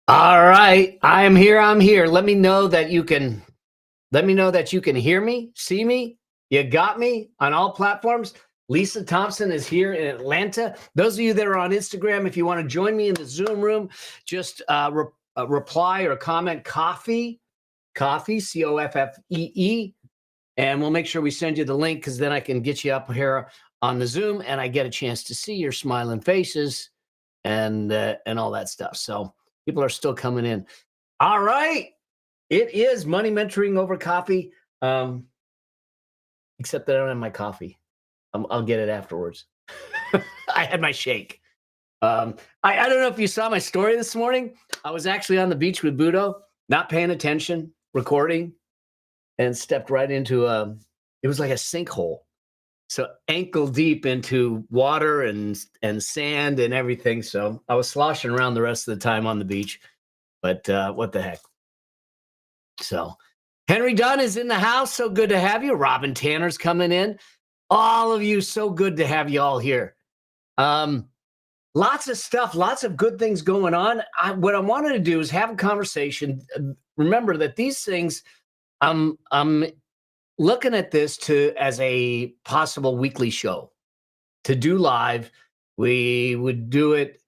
All right, I am here. I'm here. Let me know that you can hear me, see me. You got me on all platforms. Lisa Thompson is here in Atlanta. Those of you that are on Instagram, if you want to join me in the Zoom room, just reply or comment coffee, COFFEE, and we'll make sure we send you the link because then I can get you up here on the Zoom and I get a chance to see your smiling faces and all that stuff. So people are still coming in. All right. It is money mentoring over coffee. Except that I don't have my coffee. I'll get it afterwards. I had my shake. I don't know if you saw my story this morning. I was actually on the beach with Budo, not paying attention, recording, and stepped right into it was like a sinkhole. So ankle deep into water and sand and everything. So I was sloshing around the rest of the time on the beach. But what the heck? So Henry Dunn is in the house. So good to have you. Robin Tanner's coming in. All of you, so good to have you all here. Lots of stuff, lots of good things going on. What I wanted to do is have a conversation. Remember that these things, I'm looking at this as a possible weekly show to do live. We would do it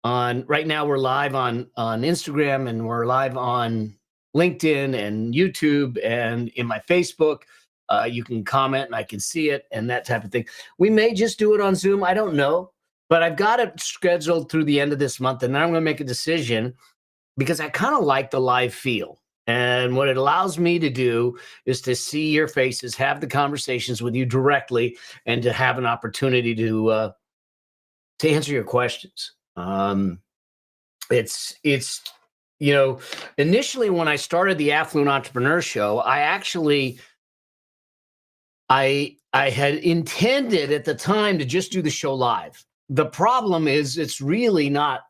on, right now we're live on Instagram, and we're live on LinkedIn and YouTube and in my Facebook. You can comment and I can see it and that type of thing. We may just do it on Zoom. I don't know, but I've got it scheduled through the end of this month, and then I'm going to make a decision because I kind of like the live feel. And what it allows me to do is to see your faces, have the conversations with you directly, and to have an opportunity to answer your questions. It's initially when I started the Affluent Entrepreneur Show, I had intended at the time to just do the show live. The problem is it's really not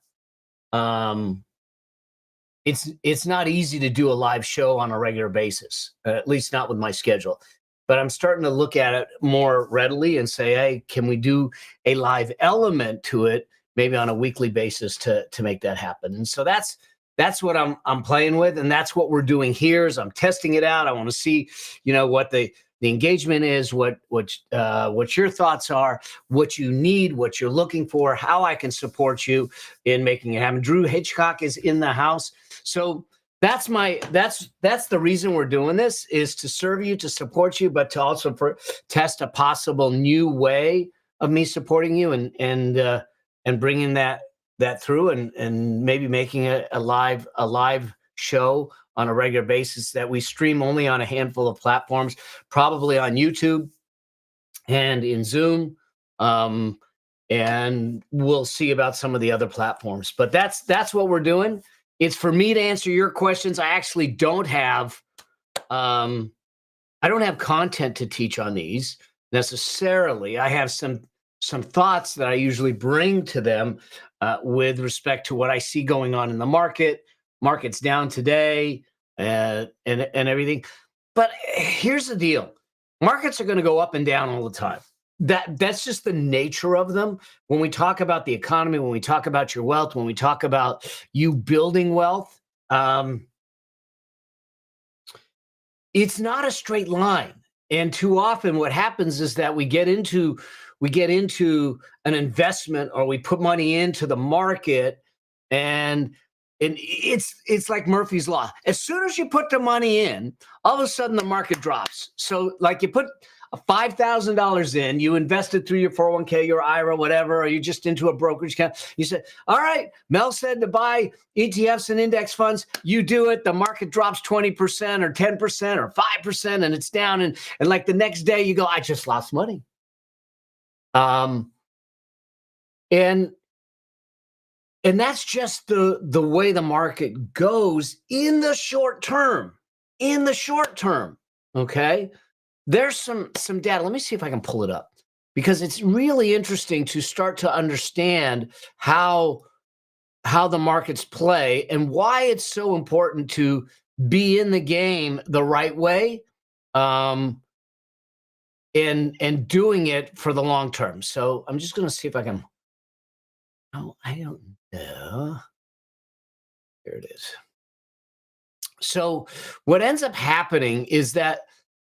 it's not easy to do a live show on a regular basis, at least not with my schedule. But I'm starting to look at it more readily and say, hey, can we do a live element to it, maybe on a weekly basis to make that happen? And so that's what I'm playing with, and that's what we're doing here. Is I'm testing it out. I want to see, what the engagement is, what your thoughts are, what you need, what you're looking for, how I can support you in making it happen. Drew Hitchcock is in the house. So that's the reason we're doing this, is to serve you, to support you, but to also test a possible new way of me supporting you and bringing that through and maybe making a live show on a regular basis that we stream only on a handful of platforms, probably on YouTube and in Zoom. And we'll see about some of the other platforms, but that's what we're doing. It's for me to answer your questions. I actually don't have content to teach on these necessarily. I have some thoughts that I usually bring to them with respect to what I see going on in the market. Market's down today and everything. But here's the deal. Markets are going to go up and down all the time. That's just the nature of them. When we talk about the economy, when we talk about your wealth, when we talk about you building wealth, it's not a straight line. And too often what happens is that we get into an investment, or we put money into the market, and it's like Murphy's Law. As soon as you put the money in, all of a sudden the market drops. So like you put $5,000 in, you invested through your 401k, your IRA, whatever, or you just into a brokerage account. You said, all right, Mel said to buy ETFs and index funds. You do it. The market drops 20% or 10% or 5%, and it's down. And like the next day you go, I just lost money. And that's just the way the market goes in the short term. In the short term, okay? There's some data. Let me see if I can pull it up, because it's really interesting to start to understand how the markets play and why it's so important to be in the game the right way, and doing it for the long term. So I'm just going to see if I can. Oh, I don't know. Here it is. So what ends up happening is that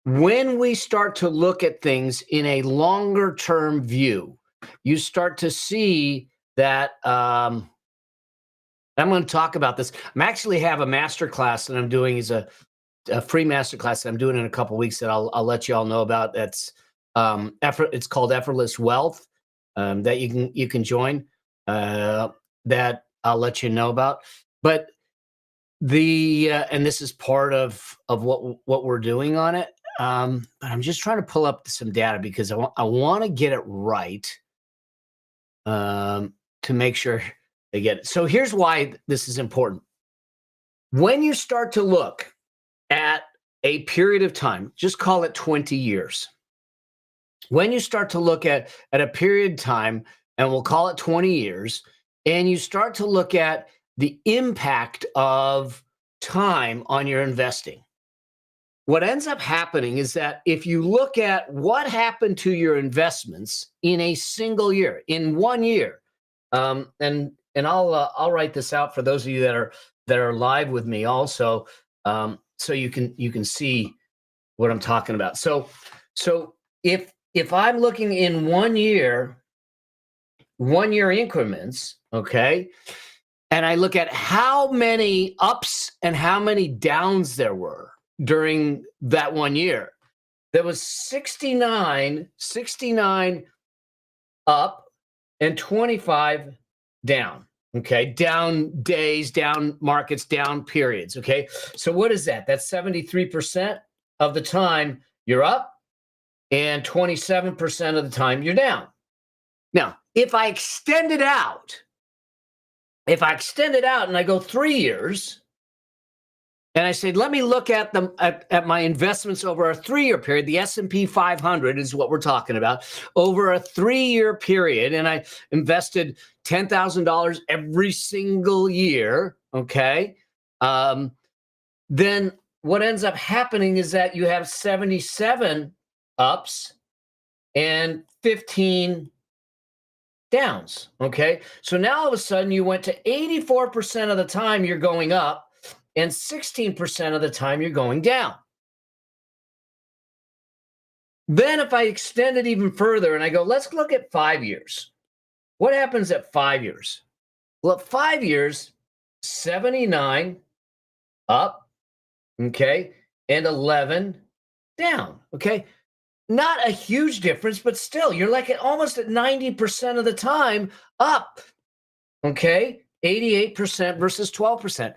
when we start to look at things in a longer term view, you start to see that I'm going to talk about this. I'm actually have a master class that I'm doing is a free master class that I'm doing in a couple of weeks that I'll let you all know about. That's it's called Effortless Wealth, that you can join, that I'll let you know about. But and this is part of what we're doing on it. But I'm just trying to pull up some data because I want to get it right, to make sure they get it. So here's why this is important. When you start to look at a period of time, just call it 20 years. When you start to look at a period of time, and we'll call it 20 years, and you start to look at the impact of time on your investing, what ends up happening is that if you look at what happened to your investments in a single year, in 1 year, and I'll write this out for those of you that are live with me also, so you can see what I'm talking about. So if I'm looking in 1 year, 1 year increments, okay, and I look at how many ups and how many downs there were during that 1 year, there was 69 up and 25 down. Okay, down days, down markets, down periods. Okay, so what is that? That's 73% of the time you're up and 27% of the time you're down. Now, if I extend it out and I go 3 years, and I said, let me look at them at my investments over a 3-year period. The S&P 500 is what we're talking about. Over a 3-year period, and I invested $10,000 every single year, okay? Then what ends up happening is that you have 77 ups and 15 downs, okay? So now all of a sudden you went to 84% of the time you're going up, and 16% of the time you're going down. Then if I extend it even further and I go, let's look at 5 years. What happens at 5 years? Well, at 5 years, 79 up, okay, and 11 down, okay? Not a huge difference, but still, you're like almost at 90% of the time up, okay? 88% versus 12%.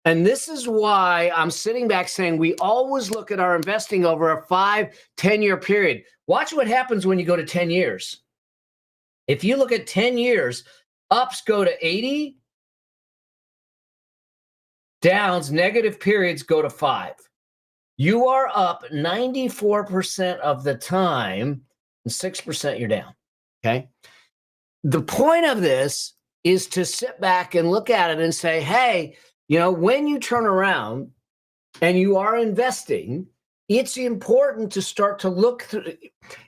And this is why I'm sitting back saying we always look at our investing over a 5-10 year period. Watch what happens when you go to 10 years. If you look at 10 years, ups go to 80, downs, negative periods go to 5. You are up 94% of the time, and 6% you're down, okay? The point of this is to sit back and look at it and say, hey, when you turn around and you are investing, it's important to start to look through.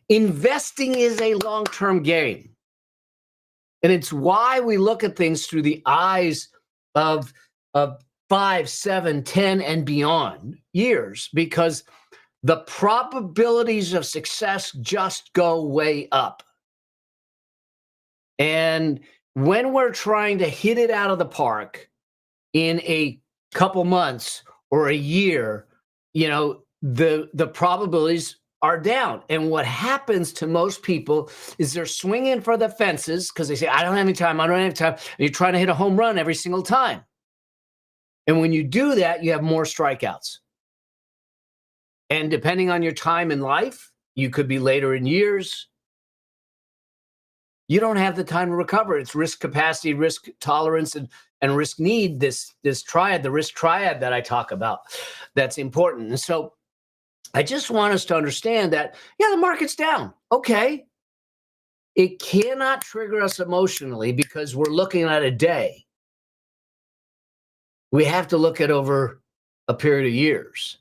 Investing is a long-term game. And it's why we look at things through the eyes of 5, 7, 10, and beyond years, because the probabilities of success just go way up. And when we're trying to hit it out of the park in a couple months or a year, the probabilities are down. And what happens to most people is they're swinging for the fences because they say, I don't have any time. And you're trying to hit a home run every single time. And when you do that, you have more strikeouts. And depending on your time in life, you could be later in years. You don't have the time to recover. It's risk capacity, risk tolerance, and risk need, this triad, the risk triad that I talk about, that's important. And so I just want us to understand that, the market's down. Okay. It cannot trigger us emotionally because we're looking at a day. We have to look at over a period of years.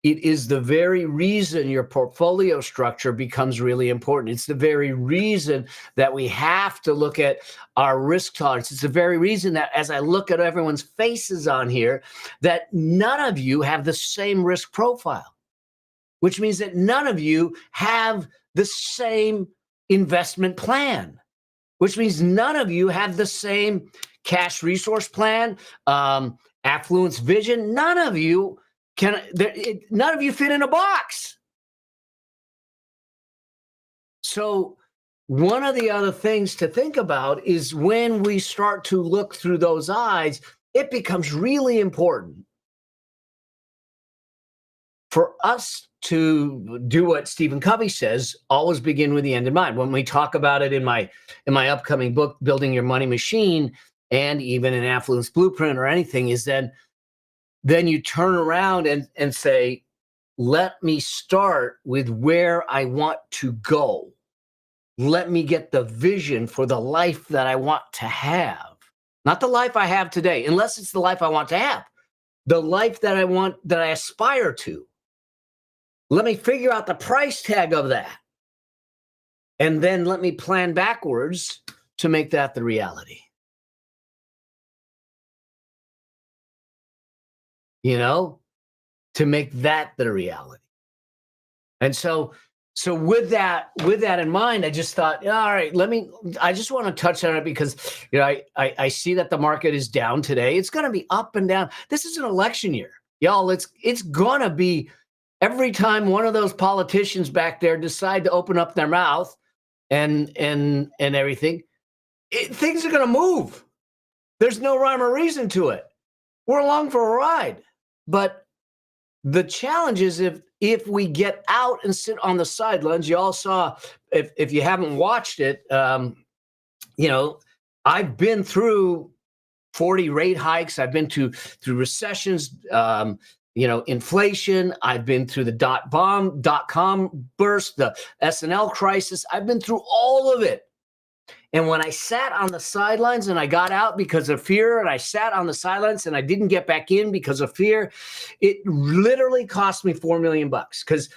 it is the very reason your portfolio structure becomes really important. It's the very reason that we have to look at our risk tolerance. It's the very reason that as I look at everyone's faces on here, that none of you have the same risk profile, which means that none of you have the same investment plan, which means none of you have the same cash resource plan, affluence vision. None of you none of you fit in a box. So one of the other things to think about is when we start to look through those eyes, it becomes really important for us to do what Stephen Covey says, always begin with the end in mind. When we talk about it in my upcoming book, Building Your Money Machine, and even in Affluence Blueprint or anything, is then you turn around and say, let me start with where I want to go. Let me get the vision for the life that I want to have. Not the life I have today, unless it's the life I want to have. The life that I want, that I aspire to. Let me figure out the price tag of that. And then let me plan backwards to make that the reality. To make that the reality. And so with that in mind, I just thought, all right, I just want to touch on it because, I see that the market is down today. It's going to be up and down. This is an election year, y'all. It's going to be every time one of those politicians back there decide to open up their mouth and everything, things are going to move. There's no rhyme or reason to it. We're along for a ride. But the challenge is if we get out and sit on the sidelines. You all saw, if you haven't watched it, I've been through 40 rate hikes. I've been through recessions, inflation. I've been through the dot-com burst, the S&L crisis. I've been through all of it. And when I sat on the sidelines and I got out because of fear, and I sat on the sidelines and I didn't get back in because of fear, it literally cost me $4 million, because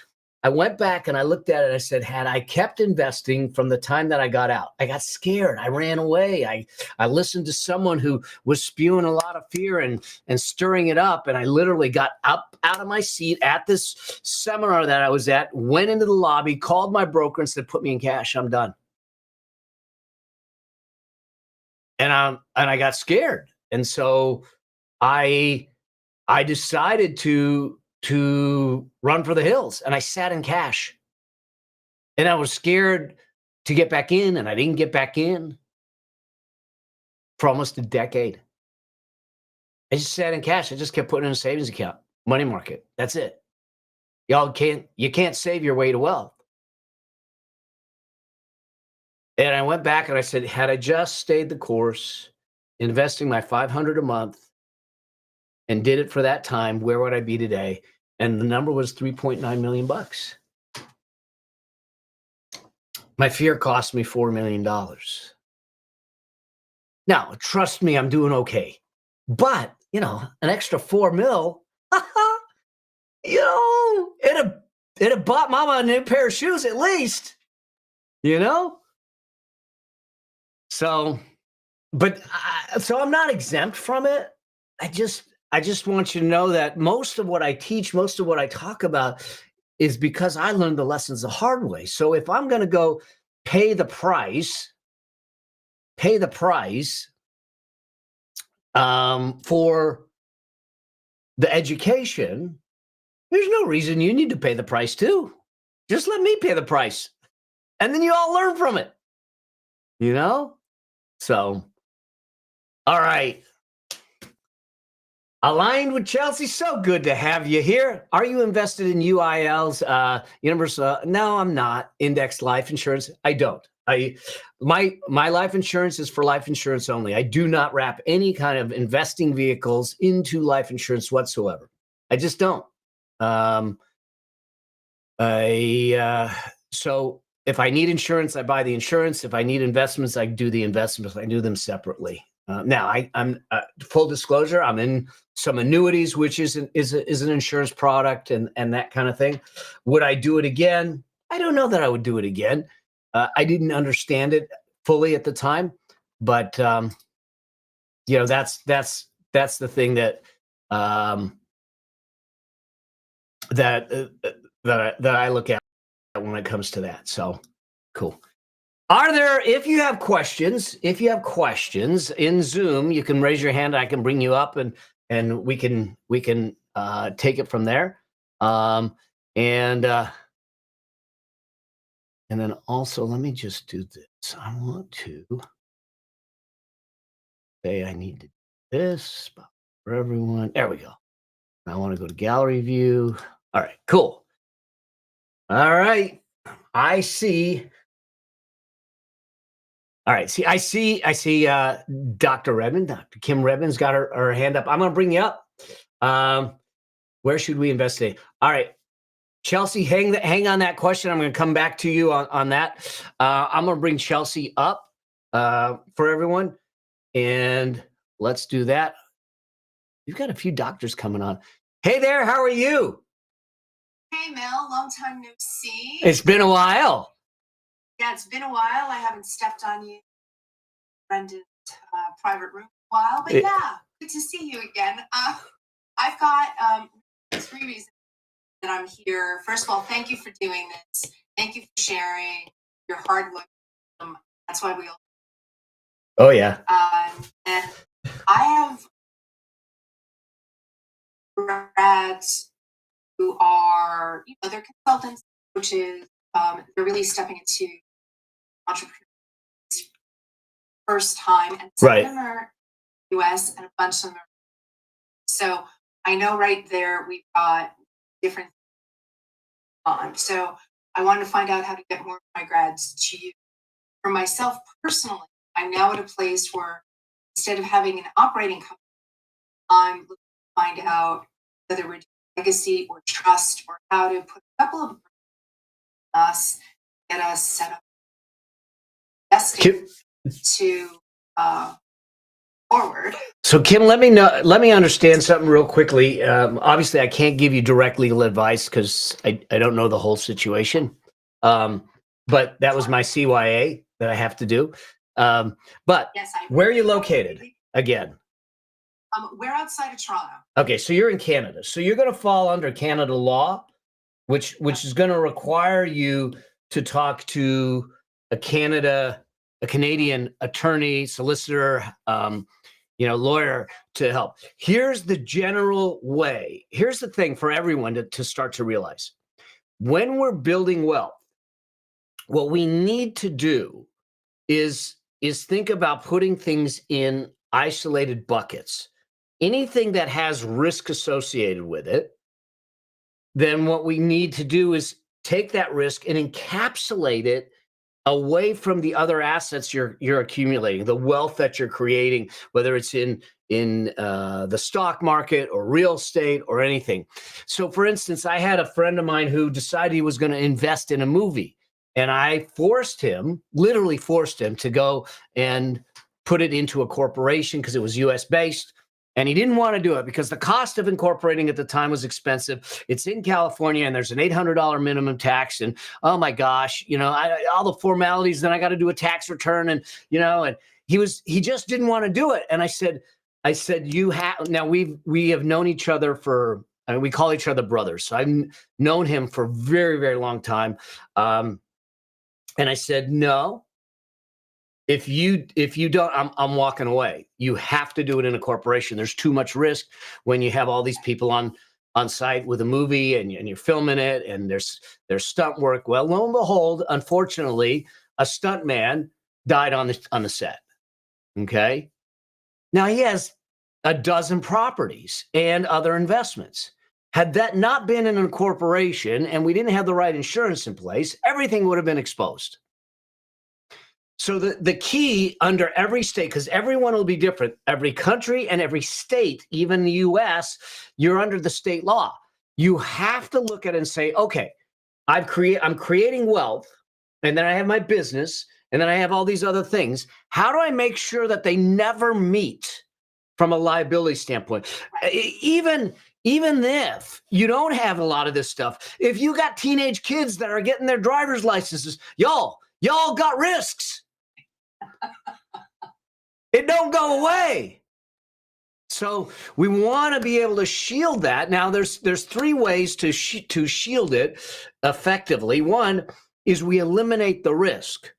I went back and I looked at it and I said, had I kept investing from the time that I got out, I got scared. I ran away. I listened to someone who was spewing a lot of fear and stirring it up. And I literally got up out of my seat at this seminar that I was at, went into the lobby, called my broker and said, put me in cash. I'm done. And I got scared. And so I decided to run for the hills, and I sat in cash. And I was scared to get back in, and I didn't get back in for almost a decade. I just sat in cash. I just kept putting in a savings account, money market. That's it. You can't save your way to wealth. And I went back and I said, had I just stayed the course, investing my $500 a month, and did it for that time, where would I be today? And the number was $3.9 million. My fear cost me $4 million. Now, trust me, I'm doing okay. But, an extra $4 million, it'd have bought mama a new pair of shoes at least, So, so I'm not exempt from it. I just want you to know that most of what I teach, most of what I talk about is because I learned the lessons the hard way. So if I'm going to go pay the price for the education, there's no reason you need to pay the price too. Just let me pay the price. And then you all learn from it, So, all right. Aligned with Chelsea, so good to have you here. Are you invested in UILs, Universal? No, I'm not. Indexed life insurance, I don't. My life insurance is for life insurance only. I do not wrap any kind of investing vehicles into life insurance whatsoever. I just don't. So if I need insurance, I buy the insurance. If I need investments, I do the investments. I do them separately. Now, I'm full disclosure. I'm in some annuities, which is an insurance product, and that kind of thing. Would I do it again? I don't know that I would do it again. I didn't understand it fully at the time, but that's the thing that that I look at when it comes to that. So cool. Are there, if you have questions in Zoom, you can raise your hand. I can bring you up and we can take it from there. And then also, let me just do this. I want to say I need to do this for everyone. There we go. I want to go to gallery view. All right, cool. All right. I see. All right. I see Dr. Redmond, Dr. Kim Redmond's got her hand up. I'm going to bring you up. Where should we invest today? All right. Chelsea, hang on that question. I'm going to come back to you on that. I'm going to bring Chelsea up for everyone. And let's do that. You've got a few doctors coming on. Hey there. How are you? Hey, Mel. Long time no see. It's been a while. Yeah, it's been a while. I haven't stepped on you, Brendan's private room a while, but yeah, good to see you again. I've got 3 reasons that I'm here. First of all, thank you for doing this. Thank you for sharing your hard work. That's why we all. Oh yeah. And I have grads who are, they're consultants, coaches. They're really stepping into entrepreneurs first time, and some of them are US and a bunch of them are. So I know right there we've got different on. So I wanted to find out how to get more of my grads to you. For myself personally, I'm now at a place where instead of having an operating company, I'm looking to find out whether we're doing legacy or trust or how to put a couple of us, get us set up investing to forward. So Kim, let me understand something real quickly. Obviously I can't give you direct legal advice because I don't know the whole situation. But that was my CYA that I have to do. But yes, where are you located again? We're outside of Toronto. Okay, so you're in Canada. So you're going to fall under Canada law, which is going to require you to talk to a Canadian attorney, solicitor, lawyer to help. Here's the general way. Here's the thing for everyone to start to realize. When we're building wealth, what we need to do is think about putting things in isolated buckets. Anything that has risk associated with it, then what we need to do is take that risk and encapsulate it away from the other assets you're accumulating, the wealth that you're creating, whether it's in the stock market or real estate or anything. So for instance, I had a friend of mine who decided he was going to invest in a movie, and I literally forced him to go and put it into a corporation because it was US based. And he didn't want to do it because the cost of incorporating at the time was expensive. It's in California and there's an $800 minimum tax. And oh my gosh, all the formalities, then I got to do a tax return. And, and he just didn't want to do it. And I said, now we have known each other we call each other brothers. So I've known him for a very, very long time. And I said, no. If you don't, I'm walking away. You have to do it in a corporation. There's too much risk when you have all these people on site with a movie and you're filming it and there's stunt work. Well, lo and behold, unfortunately, a stunt man died on the set. Okay. Now he has a dozen properties and other investments. Had that not been in a corporation and we didn't have the right insurance in place, everything would have been exposed. So the key under every state, because everyone will be different, every country and every state, even the US, you're under the state law. You have to look at it and say, okay, I'm creating wealth, and then I have my business, and then I have all these other things. How do I make sure that they never meet from a liability standpoint? Even if you don't have a lot of this stuff, if you got teenage kids that are getting their driver's licenses, y'all got risks. It don't go away. So we want to be able to shield that. Now, there's 3 ways to shield it effectively. One is we eliminate the risk.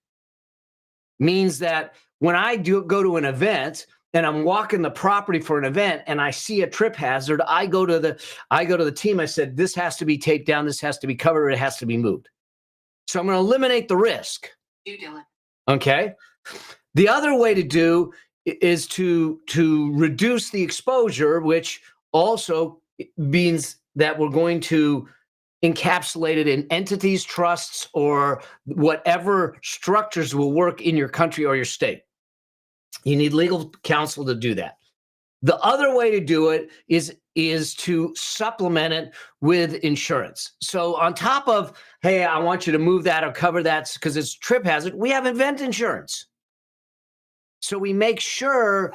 Means that when I go to an event and I'm walking the property for an event and I see a trip hazard, I go to the team. I said, this has to be taped down. This has to be covered. It has to be moved. So I'm going to eliminate the risk. Okay. The other way to do is to reduce the exposure, which also means that we're going to encapsulate it in entities, trusts, or whatever structures will work in your country or your state. You need legal counsel to do that. The other way to do it is to supplement it with insurance. So on top of, hey, I want you to move that or cover that because it's trip hazard, we have event insurance. So we make sure,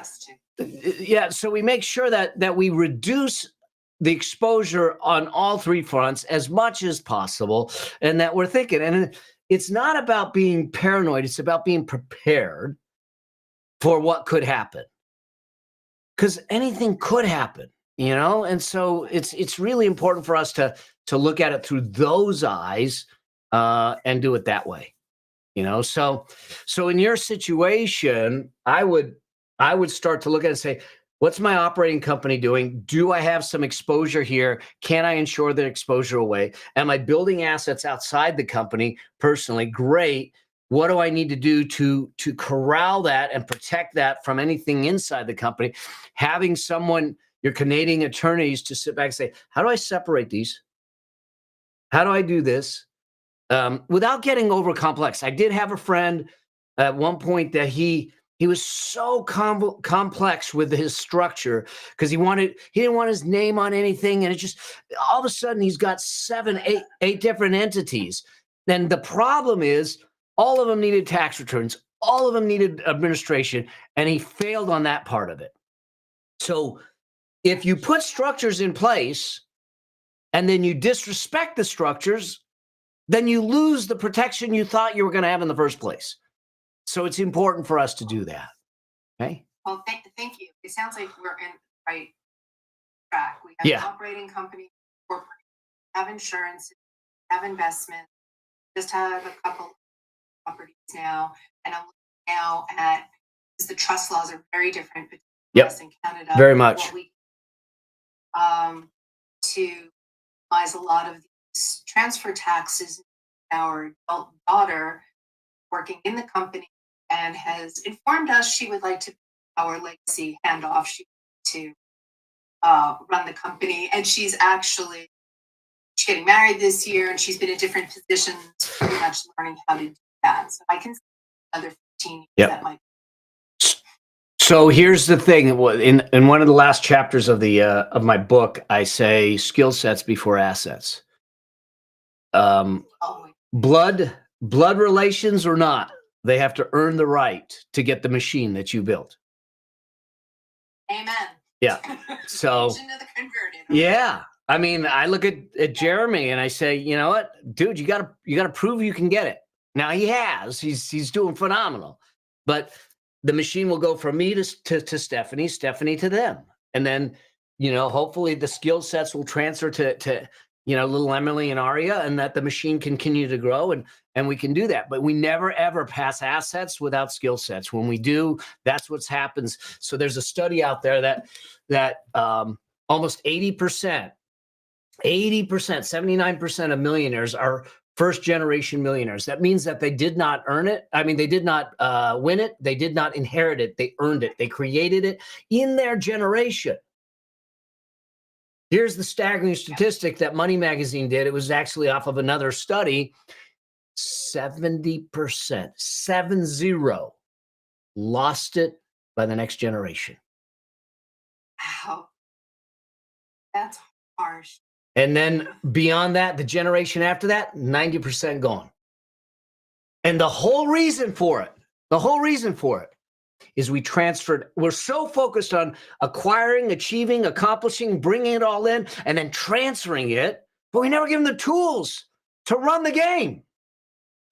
that we reduce the exposure on all 3 fronts as much as possible, and that we're thinking. And it's not about being paranoid. It's about being prepared for what could happen, because anything could happen, And so it's really important for us to look at it through those eyes and do it that way. So in your situation, I would start to look at it and say, what's my operating company doing? Do I have some exposure here? Can I insure the exposure away? Am I building assets outside the company personally? Great. What do I need to do to corral that and protect that from anything inside the company? Having someone, your Canadian attorneys, to sit back and say, how do I separate these? How do I do this? Without getting over complex. I did have a friend at one point that he was so complex with his structure because he didn't want his name on anything, and it just all of a sudden he's got 7, 8 different entities. Then the problem is all of them needed tax returns, all of them needed administration, and he failed on that part of it. So if you put structures in place and then you disrespect the structures, then you lose the protection you thought you were going to have in the first place. So it's important for us to do that. Okay. Well, thank you. It sounds like we're in the right track. We have an operating company, corporate, have insurance, have investment, just have a couple of properties now. And I'm looking now at, because the trust laws are very different between US and Canada. Very much. To minimize a lot of these transfer taxes. Our adult daughter working in the company and has informed us she would like to our legacy handoff. She to run the company, and she's getting married this year, and she's been in different positions, pretty much learning how to do that. So I can see another 15 years that might. So here's the thing. In one of the last chapters of my book, I say skill sets before assets. Blood relations or not, they have to earn the right to get the machine that you built. Amen. Yeah. So yeah. I mean, I look at Jeremy and I say, you know what, dude, you gotta prove you can get it. Now he's doing phenomenal, but the machine will go from me to Stephanie to them. And then, hopefully the skill sets will transfer to little Emily and Aria, and that the machine can continue to grow, and we can do that. But we never, ever pass assets without skill sets. When we do, that's what happens. So there's a study out there that almost 80%, 79% of millionaires are first generation millionaires. That means that they did not earn it. I mean, they did not win it. They did not inherit it. They earned it. They created it in their generation. Here's the staggering statistic that Money Magazine did. It was actually off of another study. 70%, 70, lost it by the next generation. Wow. That's harsh. And then beyond that, the generation after that, 90% gone. And the whole reason for it is we're so focused on acquiring, achieving, accomplishing, bringing it all in, and then transferring it, but we never give them the tools to run the game,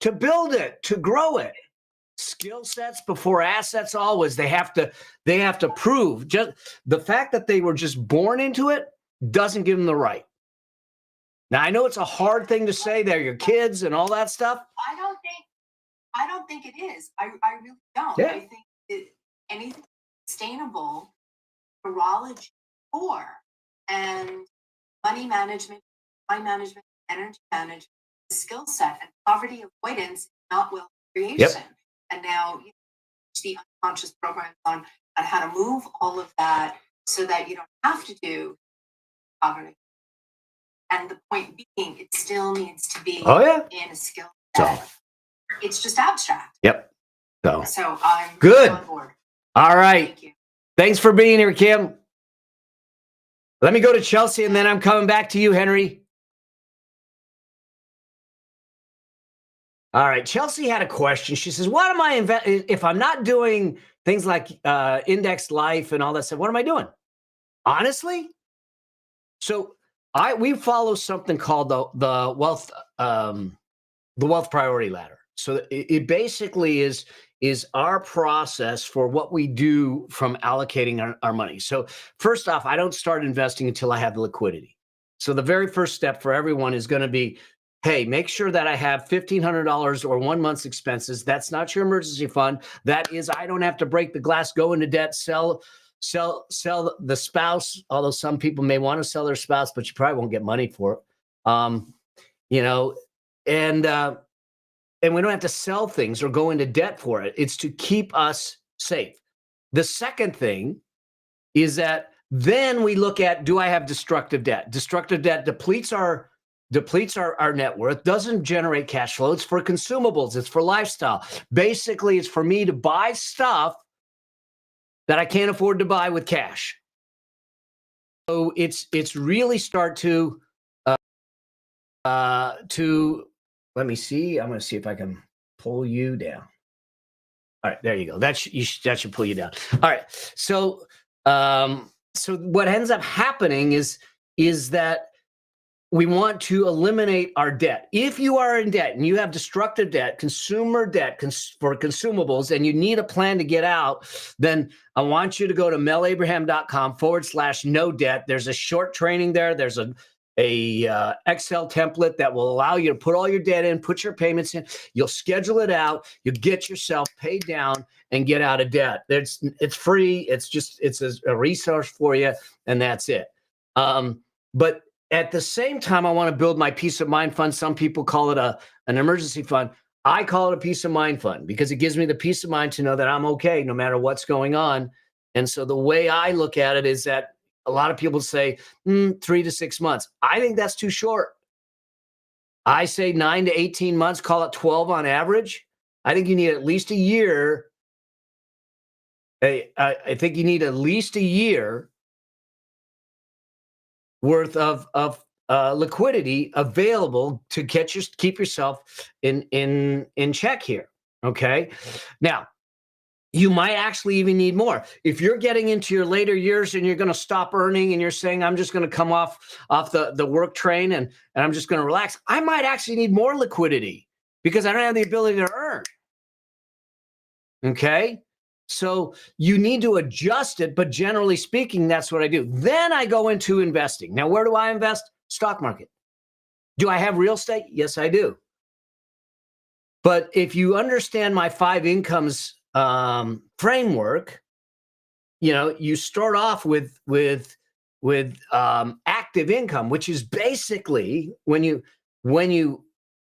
to build it, to grow it. Skill sets before assets always. They have to prove. Just the fact that they were just born into it doesn't give them the right. Now, I know it's a hard thing to say. They're your kids and all that stuff. I don't think it is. I really don't. Yeah. I think anything sustainable, neurology, core, and money management, time management, energy management, skill set, and poverty avoidance, not wealth creation. Yep. And now the unconscious programs on how to move all of that so that you don't have to do poverty. And the point being, it still needs to be in a skill set. So, it's just abstract. Yep. So I'm good. On board. All right. Thank you. Thanks for being here, Kim. Let me go to Chelsea, and then I'm coming back to you, Henry. All right. Chelsea had a question. She says, what am I if I'm not doing things like indexed life and all that stuff, what am I doing? Honestly? So we follow something called the wealth priority ladder. So it basically is our process for what we do from allocating our money. So first off, I don't start investing until I have the liquidity. So the very first step for everyone is going to be, hey, make sure that I have $1,500 or 1 month's expenses. That's not your emergency fund. That is, I don't have to break the glass, go into debt, sell the spouse. Although some people may want to sell their spouse, but you probably won't get money for it. And we don't have to sell things or go into debt for it. It's to keep us safe. The second thing is that then we look at, do I have destructive debt? Destructive debt depletes our net worth, doesn't generate cash flow. It's for consumables. It's for lifestyle. Basically, it's for me to buy stuff that I can't afford to buy with cash. So it's really start to let me see. I'm going to see if I can pull you down. All right, there you go. That should pull you down. All right. So what ends up happening is that we want to eliminate our debt. If you are in debt and you have destructive debt, consumer debt for consumables, and you need a plan to get out, then I want you to go to melabraham.com/no debt. There's a short training there. There's a Excel template that will allow you to put all your debt in, put your payments in. You'll schedule it out. You'll get yourself paid down and get out of debt. It's free. It's a resource for you, and that's it. But at the same time, I want to build my peace of mind fund. Some people call it an emergency fund. I call it a peace of mind fund because it gives me the peace of mind to know that I'm okay no matter what's going on. And so the way I look at it is that a lot of people say 3 to 6 months. I think that's too short. I say 9 to 18 months, call it 12 on average. I think you need at least a year. I think you need at least a year worth of liquidity available to keep yourself in check here. Okay. Now, you might actually even need more. If you're getting into your later years and you're going to stop earning and you're saying, I'm just going to come off the work train and I'm just going to relax, I might actually need more liquidity because I don't have the ability to earn. Okay. So you need to adjust it, but generally speaking, that's what I do. Then I go into investing. Now, where do I invest? Stock market. Do I have real estate? Yes, I do. But if you understand my 5 incomes framework, you start off with active income, which is basically when you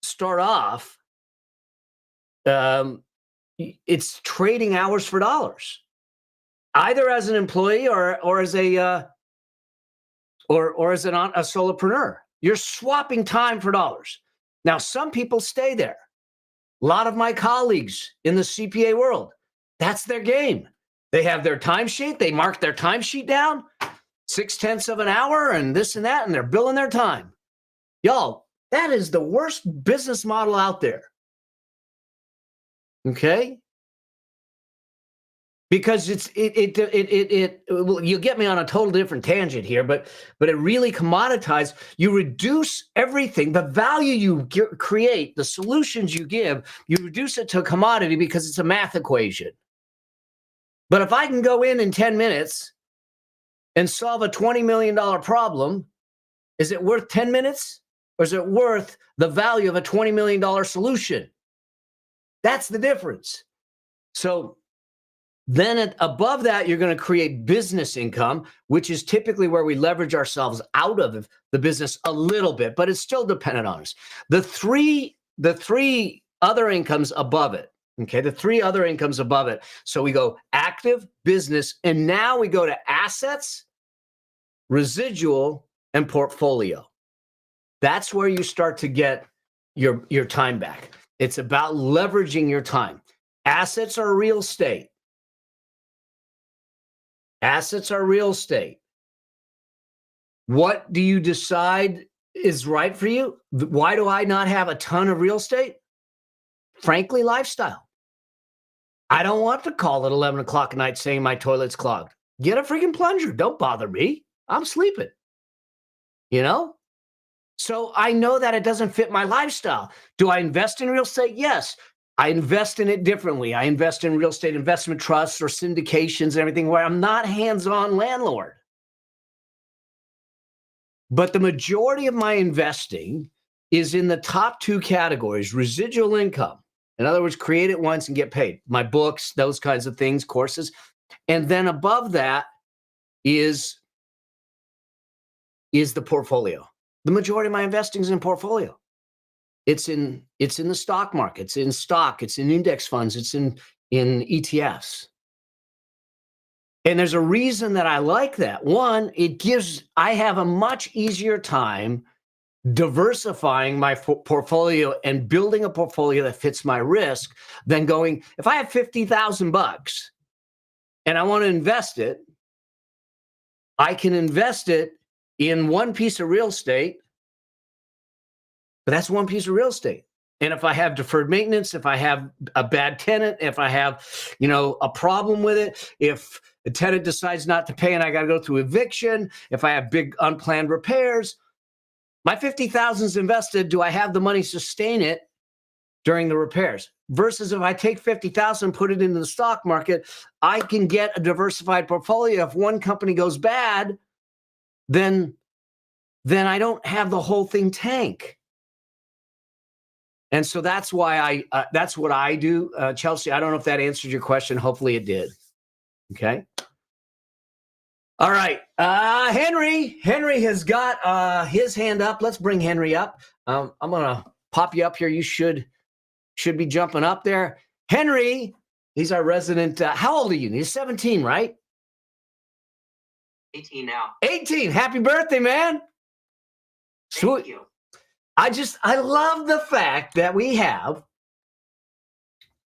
start off, it's trading hours for dollars, either as an employee or as a solopreneur. You're swapping time for dollars. Now, some people stay there. A lot of my colleagues in the CPA world, that's their game. They have their timesheet. They mark their timesheet down, 0.6 of an hour and this and that, and they're billing their time. Y'all, that is the worst business model out there. Okay. Because you'll get me on a total different tangent here, but it really commoditized. You reduce everything, the value you create, the solutions you give, you reduce it to a commodity because it's a math equation. But if I can go in 10 minutes and solve a $20 million problem, is it worth 10 minutes or is it worth the value of a $20 million solution? That's the difference. So then above that, you're going to create business income, which is typically where we leverage ourselves out of the business a little bit, but it's still dependent on us. The three other incomes above it, okay, the three other incomes above it. So we go active, business, and now we go to assets, residual, and portfolio. That's where you start to get your time back. It's about leveraging your time. Assets are real estate. Assets are real estate. What do you decide is right for you? Why do I not have a ton of real estate? Frankly, lifestyle. I don't want to call at 11 o'clock at night saying my toilet's clogged. Get a freaking plunger. Don't bother me. I'm sleeping. You know? So I know that it doesn't fit my lifestyle. Do I invest in real estate? Yes. I invest in it differently. I invest in real estate investment trusts or syndications and everything where I'm not hands-on landlord. But the majority of my investing is in the top two categories: residual income. In other words, create it once and get paid. My books, those kinds of things, courses. And then above that is the portfolio. The majority of my investing is in portfolio. It's in the stock market, it's in stock, it's in index funds, it's in ETFs. And there's a reason that I like that. One, I have a much easier time diversifying my portfolio and building a portfolio that fits my risk than going, if I have $50,000 and I want to invest it, I can invest it in one piece of real estate. But that's one piece of real estate. And if I have deferred maintenance, if I have a bad tenant, if I have, a problem with it, if the tenant decides not to pay and I got to go through eviction, if I have big unplanned repairs, my $50,000 is invested. Do I have the money to sustain it during the repairs? Versus if I take $50,000, put it into the stock market, I can get a diversified portfolio. If one company goes bad, then I don't have the whole thing tank. And so that's why that's what I do, Chelsea. I don't know if that answered your question. Hopefully it did. Okay. All right. Henry has got his hand up. Let's bring Henry up. I'm going to pop you up here. You should be jumping up there. Henry, he's our resident. How old are you? He's 17, right? 18 now. 18. Happy birthday, man. Thank you. I love the fact that we have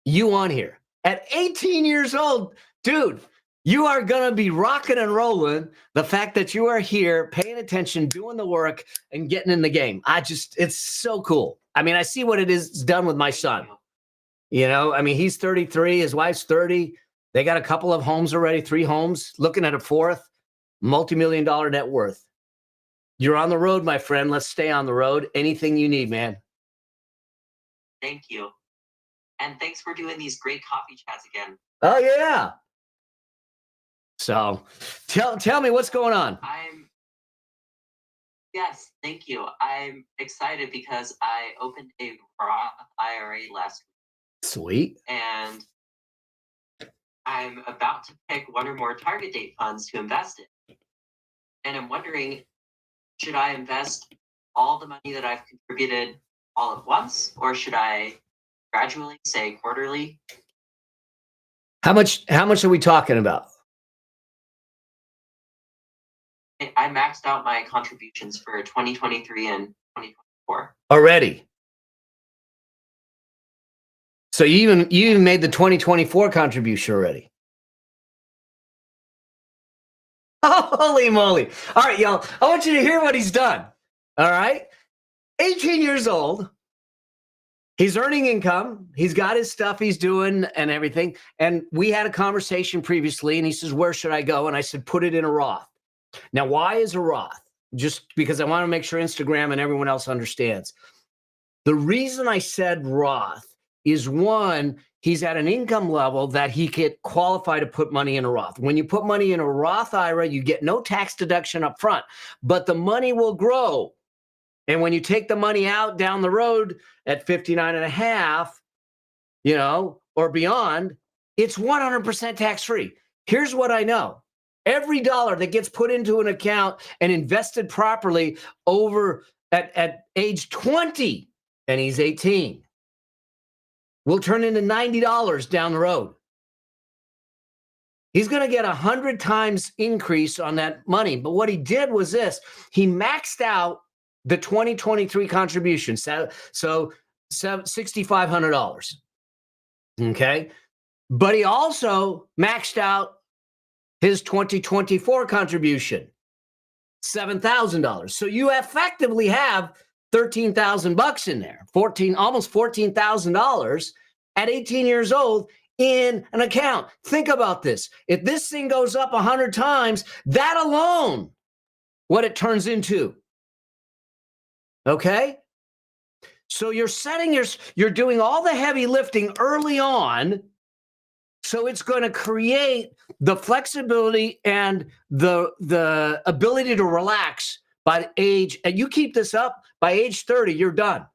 you on here at 18 years old. Dude, you are going to be rocking and rolling. The fact that you are here, paying attention, doing the work, and getting in the game. It's so cool. I mean, I see what it's done with my son. He's 33. His wife's 30. They got a couple of homes already, 3 homes, looking at a 4th, multi-million-dollar net worth. You're on the road, my friend. Let's stay on the road. Anything you need, man. Thank you. And thanks for doing these great coffee chats again. Oh, yeah. So tell me what's going on. Yes, thank you. I'm excited because I opened a Roth IRA last week. Sweet. And I'm about to pick one or more target date funds to invest in. And I'm wondering, should I invest all the money that I've contributed all at once, or should I gradually, say quarterly? How much are we talking about? I maxed out my contributions for 2023 and 2024. Already. So you even made the 2024 contribution already. Holy moly. All right, y'all. I want you to hear what he's done. All right. 18 years old. He's earning income. He's got his stuff he's doing and everything. And we had a conversation previously, and he says, where should I go? And I said, put it in a Roth. Now, why is a Roth? Just because I want to make sure Instagram and everyone else understands. The reason I said Roth is, one, he's at an income level that he could qualify to put money in a Roth. When you put money in a Roth IRA, you get no tax deduction up front, but the money will grow. And when you take the money out down the road at 59 and a half, or beyond, it's 100% tax-free. Here's what I know. Every dollar that gets put into an account and invested properly over at age 20, and he's 18, will turn into $90 down the road. He's going to get 100 times increase on that money. But what he did was this. He maxed out the 2023 contribution, so $6,500. Okay, but he also maxed out his 2024 contribution, $7,000. So you effectively have $13,000 in there, almost $14,000 at 18 years old in an account. Think about this. If this thing goes up 100 times, that alone, what it turns into. Okay? So you're doing all the heavy lifting early on. So it's going to create the flexibility and the ability to relax by age, and you keep this up, by age 30, you're done.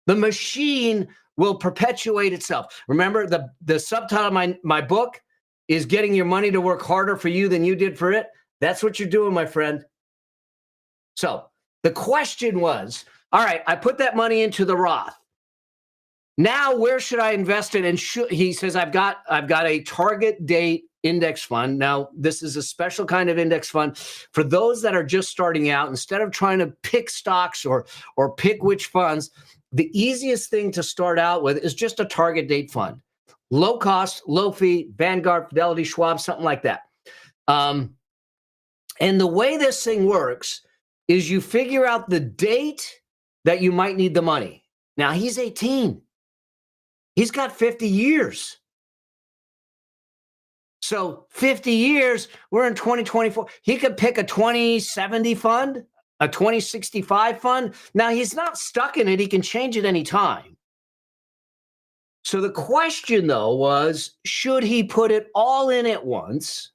The machine will perpetuate itself. Remember, the subtitle of my book is Getting Your Money to Work Harder for You Than You Did for It. That's what you're doing, my friend. So the question was, all right, I put that money into the Roth. Now, where should I invest it? And he says, I've got a target date index fund. Now, this is a special kind of index fund for those that are just starting out. Instead of trying to pick stocks or pick which funds, the easiest thing to start out with is just a target date fund. Low cost, low fee, Vanguard, Fidelity, Schwab, something like that. And the way this thing works is you figure out the date that you might need the money. Now, he's 18. He's got 50 years. So 50 years, we're in 2024. He could pick a 2070 fund, a 2065 fund. Now, he's not stuck in it. He can change it anytime. So the question, though, was, should he put it all in at once,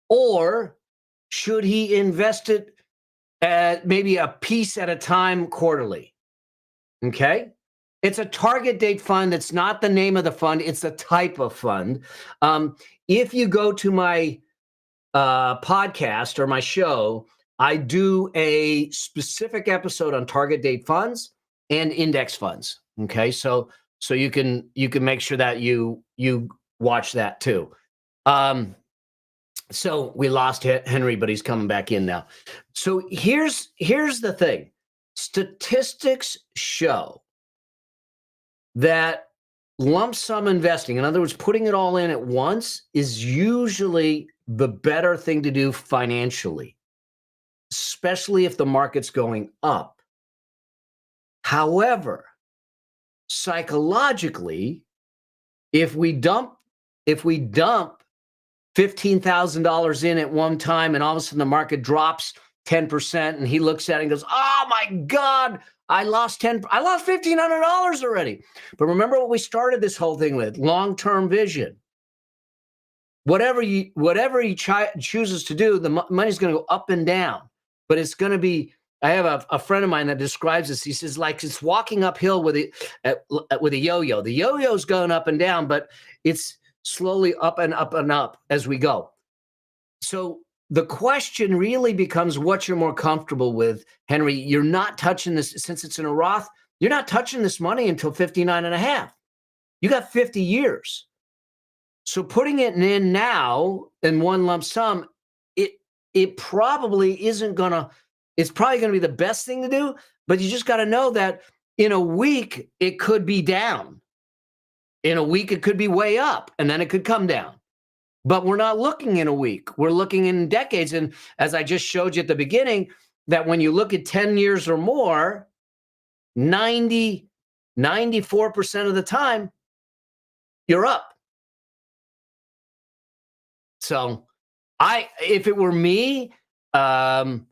or should he invest it maybe a piece at a time quarterly? Okay? It's a target date fund. It's not the name of the fund. It's a type of fund. If you go to my podcast or my show, I do a specific episode on target date funds and index funds. Okay, so you can make sure that you watch that too. So we lost Henry, but he's coming back in now. So here's the thing. Statistics show that lump sum investing, in other words, putting it all in at once, is usually the better thing to do financially, especially if the market's going up. However, psychologically, if we dump $15,000 in at one time and all of a sudden the market drops 10% and he looks at it and goes, oh my God, I lost $1,500 already. But remember what we started this whole thing with: long-term vision. Whatever he chooses to do, the money's going to go up and down. But it's going to be. I have a friend of mine that describes this. He says, like it's walking uphill with a yo-yo. The yo-yo's going up and down, but it's slowly up and up and up as we go. So the question really becomes what you're more comfortable with, Henry. You're not touching this, since it's in a Roth, you're not touching this money until 59 and a half. You got 50 years. So putting it in now in one lump sum, it probably isn't going to, it's probably going to be the best thing to do, but you just got to know that in a week, it could be down. In a week, it could be way up, and then it could come down. But we're not looking in a week. We're looking in decades. And as I just showed you at the beginning, that when you look at 10 years or more, 99% 94% of the time, you're up. So if it were me, it's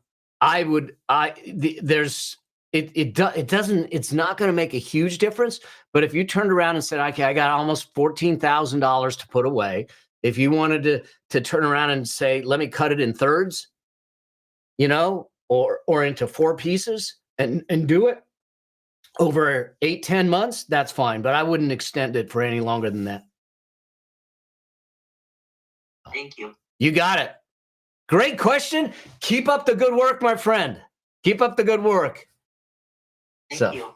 not going to make a huge difference. But if you turned around and said, okay, I got almost $14,000 to put away. If you wanted to turn around and say, let me cut it in thirds, or into 4 pieces and do it over 8-10 months, that's fine. But I wouldn't extend it for any longer than that. Thank you. You got it. Great question. Keep up the good work, my friend. Keep up the good work. Thank you.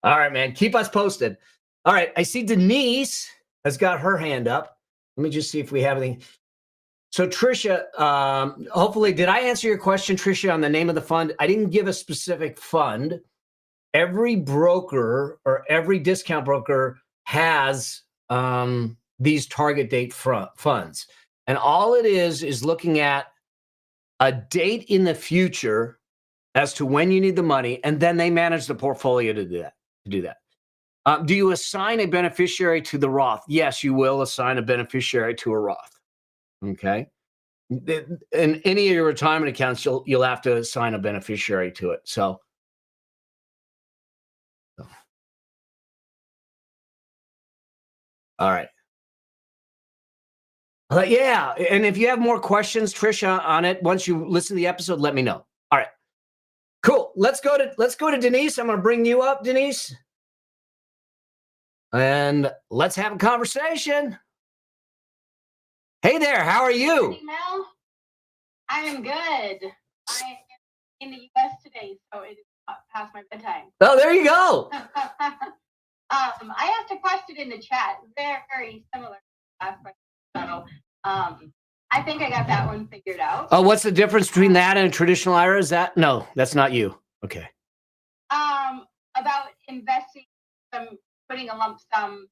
All right, man. Keep us posted. All right. I see Denise has got her hand up. Let me just see if we have anything. So Tricia, hopefully, did I answer your question, Tricia, on the name of the fund? I didn't give a specific fund. Every broker or every discount broker has these target date funds. And all it is looking at a date in the future as to when you need the money, and then they manage the portfolio to do that. Do you assign a beneficiary to the Roth? Yes, you will assign a beneficiary to a Roth. Okay. In any of your retirement accounts, you'll have to assign a beneficiary to it. So. All right. Yeah, and if you have more questions, Tricia, on it, once you listen to the episode, let me know. All right, cool. Let's go to Denise. I'm going to bring you up, Denise, and let's have a conversation. Hey there, how are you? Hey, Mel. I am good. I am in the U.S. today, so it is past my bedtime. Oh, there you go. I asked a question in the chat, very similar to the last question. So, I think I got that one figured out. Oh, what's the difference between that and a traditional IRA? Is that no? That's not you. Okay. About investing, putting a lump sum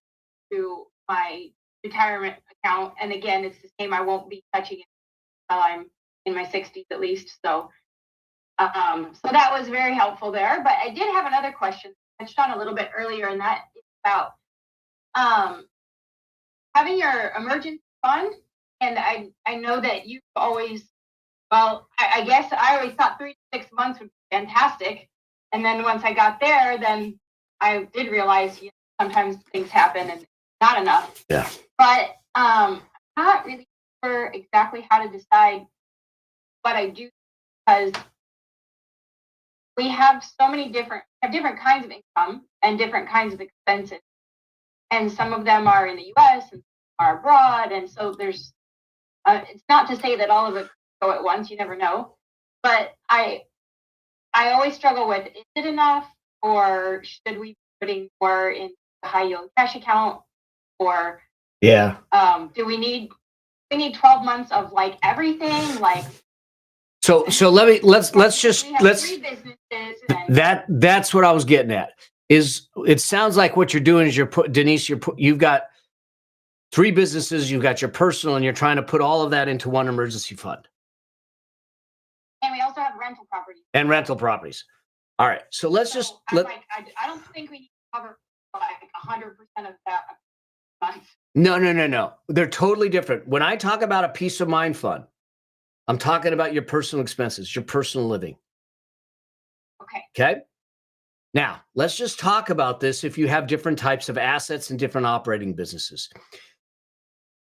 to my retirement account, and again, it's the same. I won't be touching it until I'm in my 60s at least. So, so that was very helpful there. But I did have another question I touched on a little bit earlier, and that is about having your emergency fund. And I know that you always, well, I guess I always thought 3 to 6 months would be fantastic. And then once I got there, then I did realize sometimes things happen and not enough. Yeah. But I'm not really sure exactly how to decide what I do, because we have so many different kinds of income and different kinds of expenses. And some of them are in the US and are abroad. And so there's, it's not to say that all of it go at once, you never know. But I always struggle with, is it enough, or should we be putting more in the high yield cash account, or yeah, do we need 12 months of like everything, like so let's 3 businesses and that's what I was getting at. Is it sounds like what you're doing is you've got 3 businesses, you've got your personal, and you're trying to put all of that into one emergency fund. And we also have rental properties. All right. So let's I don't think we need to cover like 100% of that month. No. They're totally different. When I talk about a peace of mind fund, I'm talking about your personal expenses, your personal living. Okay. Now, let's just talk about this if you have different types of assets and different operating businesses.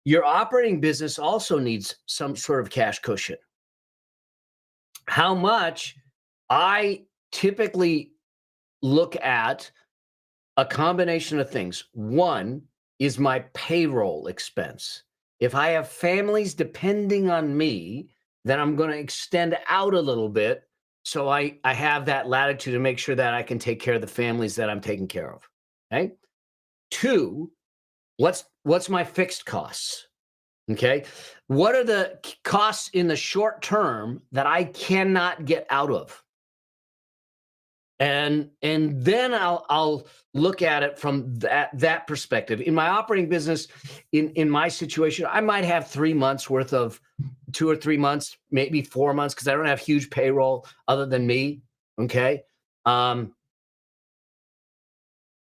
Your operating business also needs some sort of cash cushion. How much? I typically look at a combination of things. One is my payroll expense. If I have families depending on me, then I'm going to extend out a little bit, so I have that latitude to make sure that I can take care of the families that I'm taking care of. Okay. 2, what's my fixed costs? Okay. What are the costs in the short term that I cannot get out of? And then I'll look at it from that perspective. In my operating business, in my situation, I might have 3 months worth of 2 or 3 months, maybe 4 months, because I don't have huge payroll other than me. Okay.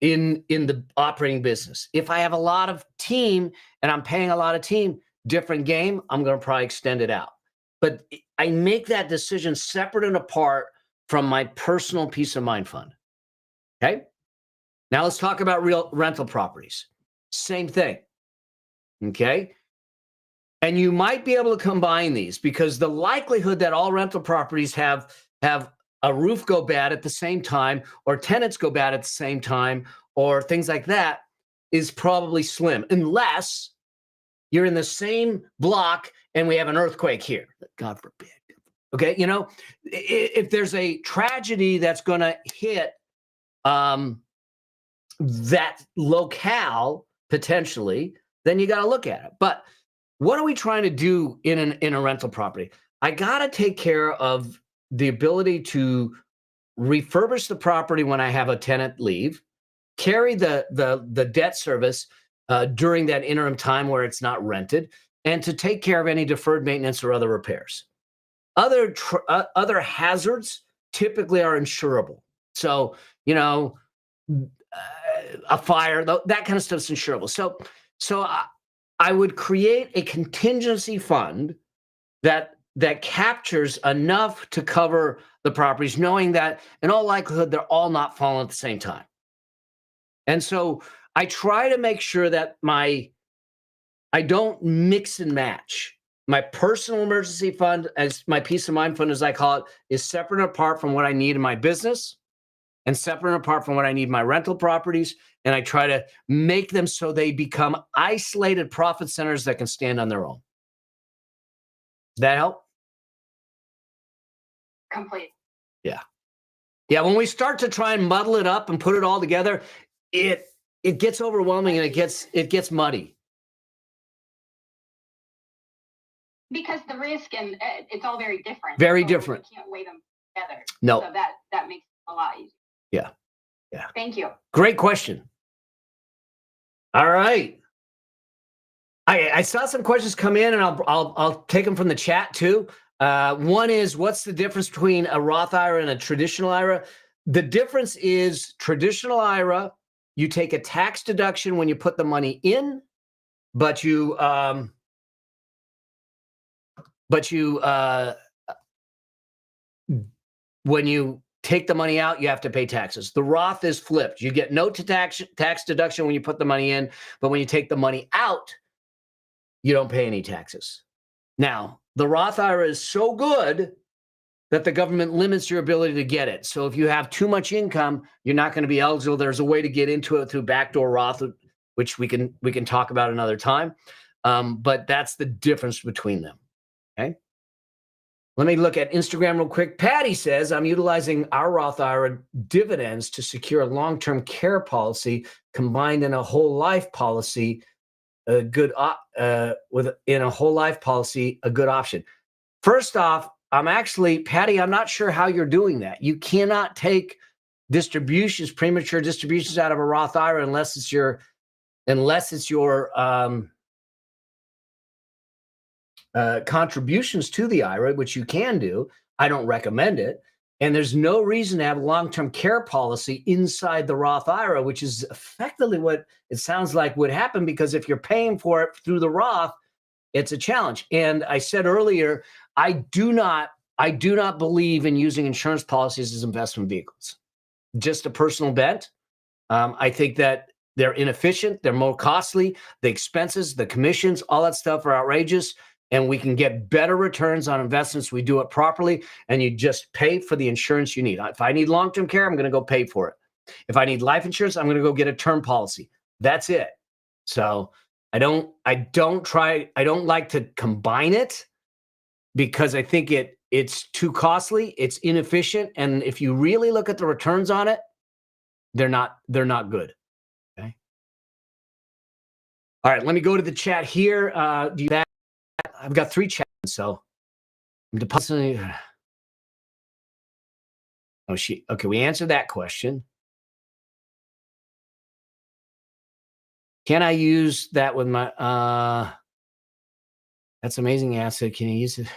in the operating business. If I have a lot of team and I'm paying a lot of team, different game, I'm going to probably extend it out. But I make that decision separate and apart from my personal peace of mind fund. Okay? Now let's talk about real rental properties. Same thing. Okay? And you might be able to combine these because the likelihood that all rental properties have a roof go bad at the same time, or tenants go bad at the same time, or things like that is probably slim, unless you're in the same block and we have an earthquake here. God forbid. Okay, you know, if there's a tragedy that's going to hit that locale potentially, then you got to look at it. But what are we trying to do in a rental property? I got to take care of the ability to refurbish the property when I have a tenant leave, carry the debt service during that interim time where it's not rented, and to take care of any deferred maintenance or other repairs. Other hazards typically are insurable. So, you know, a fire, that kind of stuff is insurable. So I would create a contingency fund that captures enough to cover the properties, knowing that in all likelihood, they're all not falling at the same time. And so I try to make sure that I don't mix and match. My personal emergency fund, as my peace of mind fund, as I call it, is separate and apart from what I need in my business and separate and apart from what I need in my rental properties. And I try to make them so they become isolated profit centers that can stand on their own. Does that help? Complete. Yeah. Yeah. When we start to try and muddle it up and put it all together, it gets overwhelming and it gets muddy. Because the risk and it's all very different. Very so different. You can't weigh them together. No. So that makes it a lot easier. Yeah. Yeah. Thank you. Great question. All right. I saw some questions come in, and I'll take them from the chat too. One is, what's the difference between a Roth IRA and a traditional IRA? The difference is traditional IRA, you take a tax deduction when you put the money in, but when you take the money out, you have to pay taxes. The Roth is flipped. You get no tax deduction when you put the money in, but when you take the money out, you don't pay any taxes. Now, the Roth IRA is so good that the government limits your ability to get it. So if you have too much income, you're not going to be eligible. There's a way to get into it through backdoor Roth, which we can talk about another time. But that's the difference between them. Okay. Let me look at Instagram real quick. Patty says, I'm utilizing our Roth IRA dividends to secure a long-term care policy combined in a whole life policy. A good in a whole life policy, a good option. First off, Patty, I'm not sure how you're doing that. You cannot take premature distributions out of a Roth IRA unless it's your contributions to the IRA, which you can do. I don't recommend it. And there's no reason to have a long-term care policy inside the Roth IRA, which is effectively what it sounds like would happen, because if you're paying for it through the Roth, it's a challenge. And I said earlier, I do not believe in using insurance policies as investment vehicles. Just a personal bent. I think that they're inefficient. They're more costly. The expenses, the commissions, all that stuff are outrageous. And we can get better returns on investments. We do it properly, and you just pay for the insurance you need. If I need long-term care, I'm going to go pay for it. If I need life insurance, I'm going to go get a term policy. That's it. So I don't like to combine it because I think it's too costly. It's inefficient. And if you really look at the returns on it, they're not good. Okay. All right. Let me go to the chat here. I've got 3 chats, so I'm depositing. Okay, we answered that question. Can I use that with my, that's amazing asset. Can you use it?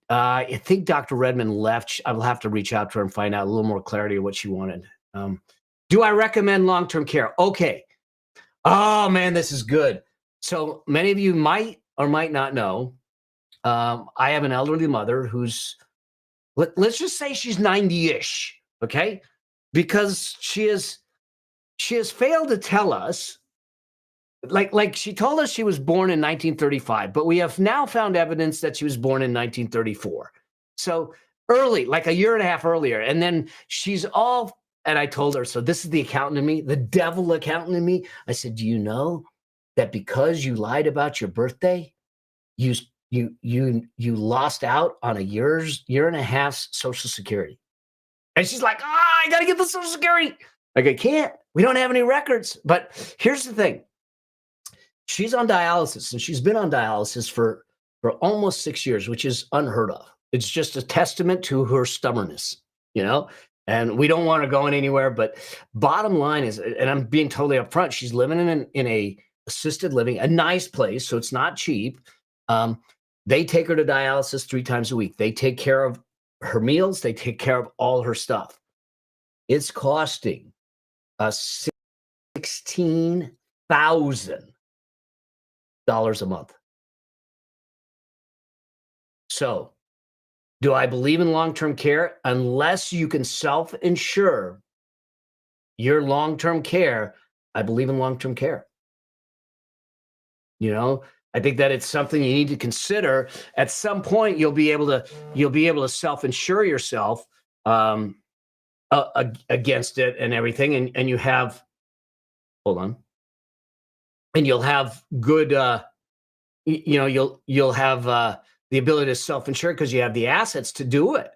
I think Dr. Redmond left. I will have to reach out to her and find out a little more clarity of what she wanted. Do I recommend long-term care? Okay. Oh man, this is good. So many of you might or might not know. I have an elderly mother who's, let's just say she's 90-ish, okay? Because she has failed to tell us, like she told us she was born in 1935, but we have now found evidence that she was born in 1934. So early, like a year and a half earlier. And then and I told her, so this is the accountant in me, the devil accountant in me. I said, do you know that because you lied about your birthday, you lost out on a year and a half's Social Security? And she's like, I got to get the Social Security. Like, I can't. We don't have any records. But here's the thing. She's on dialysis, and she's been on dialysis for almost 6 years, which is unheard of. It's just a testament to her stubbornness, and we don't want her going anywhere. But bottom line is, and I'm being totally upfront, she's living in a assisted living, a nice place, so it's not cheap. They take her to dialysis 3 times a week. They take care of her meals. They take care of all her stuff. It's costing us $16,000 a month. So, do I believe in long-term care? Unless you can self-insure your long-term care, I believe in long-term care. I think that it's something you need to consider. At some point, you'll be able to self-insure yourself against it and everything, and you have, hold on, and you'll have good, you'll have the ability to self-insure because you have the assets to do it.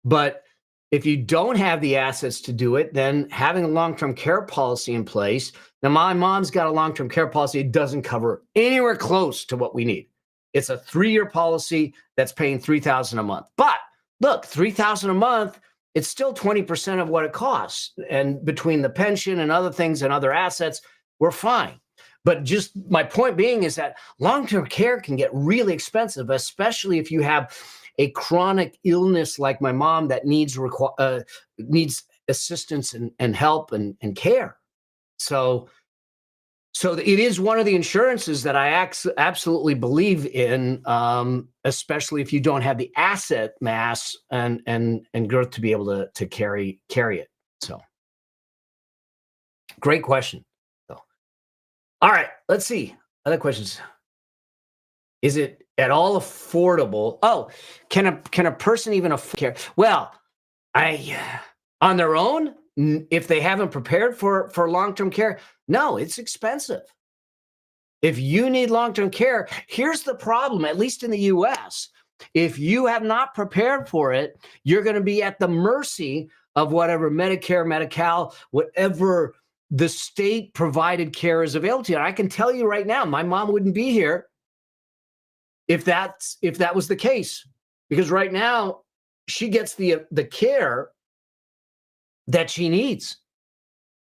But if you don't have the assets to do it, then having a long-term care policy in place. Now, my mom's got a long-term care policy. It doesn't cover anywhere close to what we need. It's a 3-year policy that's paying $3,000 a month. But look, $3,000 a month, it's still 20% of what it costs. And between the pension and other things and other assets, we're fine. But just my point being is that long-term care can get really expensive, especially if you have a chronic illness like my mom that needs assistance and help and care. So it is one of the insurances that I absolutely believe in, especially if you don't have the asset mass and girth to be able to carry it. So, great question. So, all right, let's see other questions. Is it at all affordable? Oh, can a person even afford care? Well, on their own, if they haven't prepared for long-term care, no, it's expensive. If you need long-term care, here's the problem, at least in the US. If you have not prepared for it, you're going to be at the mercy of whatever Medicare, Medi-Cal, whatever the state provided care is available to you. And I can tell you right now, my mom wouldn't be here if that was the case, because right now she gets the care that she needs.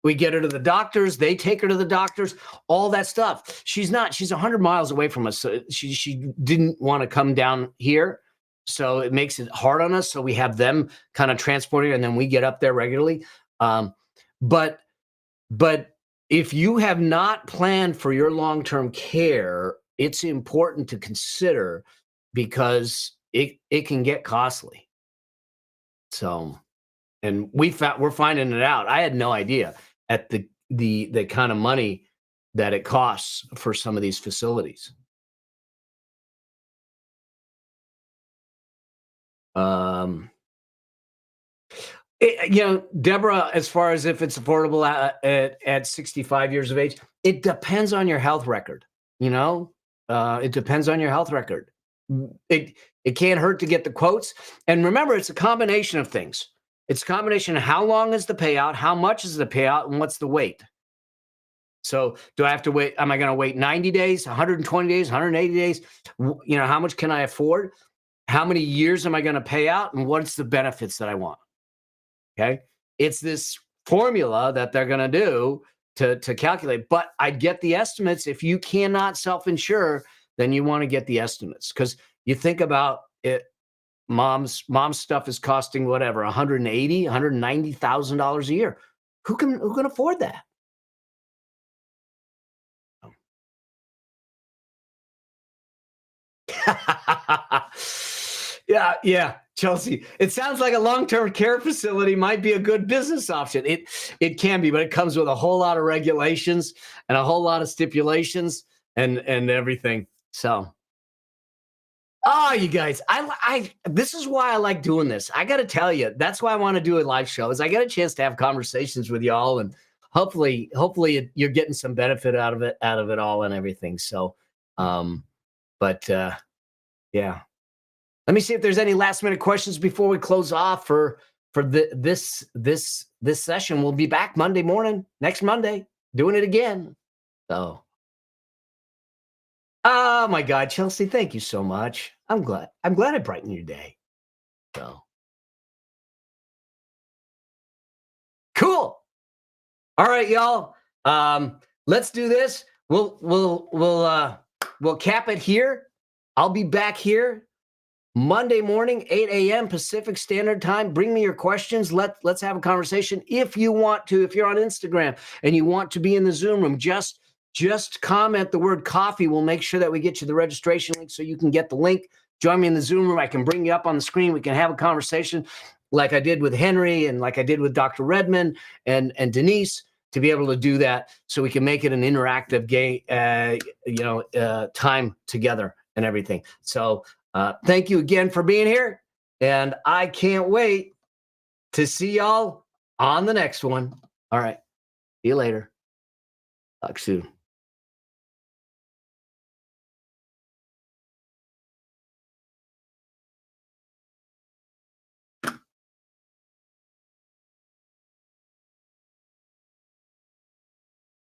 We get her to the doctors, they take her to the doctors, all that stuff. She's 100 miles away from us. So she didn't want to come down here. So it makes it hard on us. So we have them kind of transporting her, and then we get up there regularly. But if you have not planned for your long-term care, it's important to consider because it can get costly. So, and we're finding it out. I had no idea at the kind of money that it costs for some of these facilities. Deborah, as far as if it's affordable at 65 years of age, it depends on your health record. It depends on your health record. It can't hurt to get the quotes. And remember, it's a combination of things. It's a combination of how long is the payout, how much is the payout, and what's the wait. So do I have to wait? Am I going to wait 90 days, 120 days, 180 days? How much can I afford? How many years am I going to pay out? And what's the benefits that I want? Okay. It's this formula that they're going to do to calculate. But I get the estimates. If you cannot self-insure, then you want to get the estimates, because you think about it. mom's stuff is costing whatever, $180,000, $190,000 a year. Who can afford that? Yeah, Chelsea. It sounds like a long-term care facility might be a good business option. It can be, but it comes with a whole lot of regulations and a whole lot of stipulations and everything. So, you guys, I this is why I like doing this. I got to tell you, that's why I want to do a live show. Is I get a chance to have conversations with y'all, and hopefully you're getting some benefit out of it all and everything. So, yeah. Let me see if there's any last minute questions before we close off for this session. We'll be back Monday morning, next Monday, doing it again. So, oh my God, Chelsea, thank you so much. I'm glad I brightened your day. So cool. All right, y'all. Let's do this. We'll cap it here. I'll be back here Monday morning, 8 a.m. Pacific Standard Time. Bring me your questions. Let's have a conversation. If you want to, if you're on Instagram and you want to be in the Zoom room, just comment the word coffee. We'll make sure that we get you the registration link so you can get the link. Join me in the Zoom room. I can bring you up on the screen. We can have a conversation like I did with Henry and like I did with Dr. Redmond and Denise, to be able to do that so we can make it an interactive time together and everything. So thank you again for being here. And I can't wait to see y'all on the next one. All right. See you later. Talk soon.